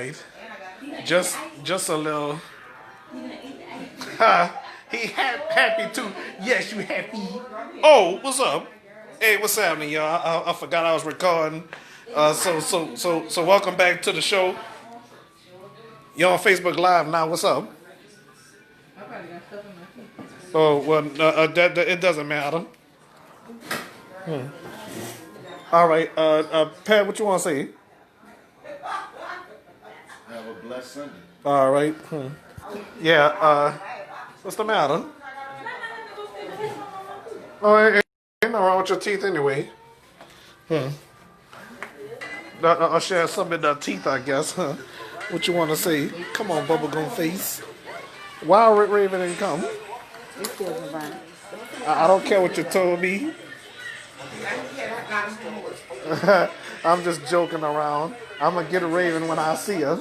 right. Just a little. Ha. He happy too. Yes, you happy. Oh, what's up? Hey, what's happening, y'all? I forgot I was recording. So welcome back to the show. You're on Facebook Live now. What's up? Oh well, that it doesn't matter. All right, Pat, what you want to say? Have a blessed Sunday. All right. Yeah. What's the matter? Oh, ain't nothing wrong with your teeth anyway. I'll share some of the teeth, I guess. Huh? What you want to say? Come on, bubblegum face. Why Raven didn't come? I don't care what you told me. I'm just joking around. I'm gonna get a Raven when I see her.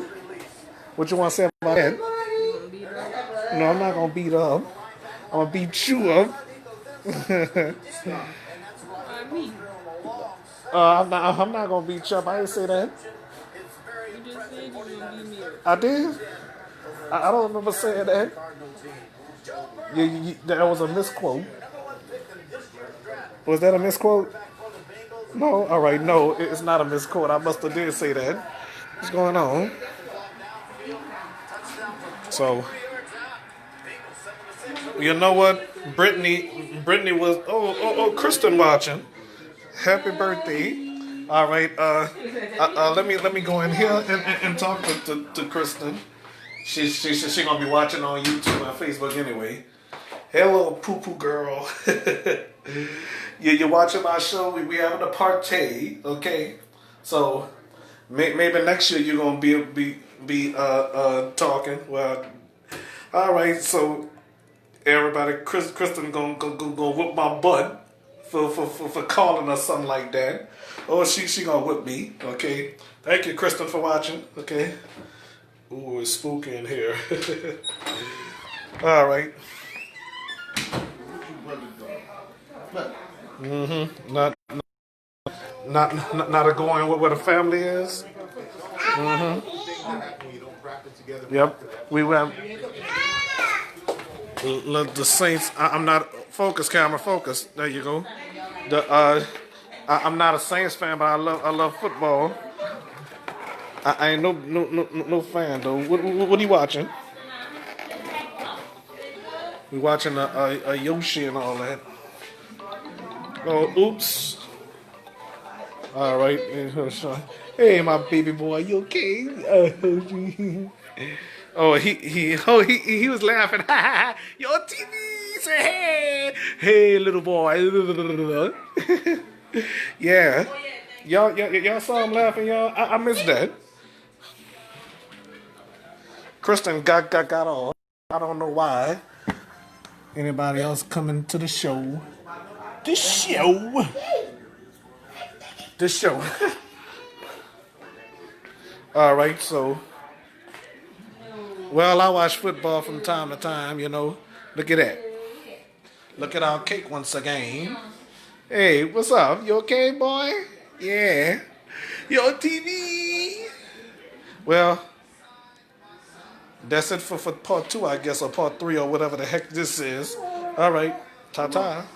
What you want to say about that? No, I'm not gonna beat her up. I'm gonna beat you up. I'm not gonna beat you up. I didn't say that. You just said you were gonna beat me up. I did. I don't remember saying that. That was a misquote. Was that a misquote? No. All right. No, it's not a misquote. I must have did say that. What's going on? So, you know what? Brittany was. Oh, Kristen watching. Happy birthday. All right. Let me go in here and talk to Kristen. She gonna be watching on YouTube and Facebook anyway. Hello, poo poo girl. You're watching my show. We having a party, okay? So maybe next year you're gonna be talking. Well, all right. So everybody, Kristen gonna whip my butt for calling or something like that. Oh, she gonna whip me. Okay. Thank you, Kristen, for watching. Okay. Ooh, it's spooky in here. All right. Not a going where the family is. Yep. We went. The Saints. I'm not focus. Camera focus. There you go. I'm not a Saints fan, but I love football. I ain't no fan though. What are you watching? We watching a Yoshi and all that. Oh, oops. All right. Hey, my baby boy, you okay? Oh, he was laughing. Your TV say hey, little boy. Yeah. Y'all saw him laughing, y'all. I missed that. Kristen got off. I don't know why. Anybody else coming to the show? The show. All right, so. Well, I watch football from time to time, you know. Look at that. Look at our cake once again. Hey, what's up? You okay, boy? Yeah. Your TV. Well, that's it for part 2, I guess, or part 3, or whatever the heck this is. All right. Ta-ta.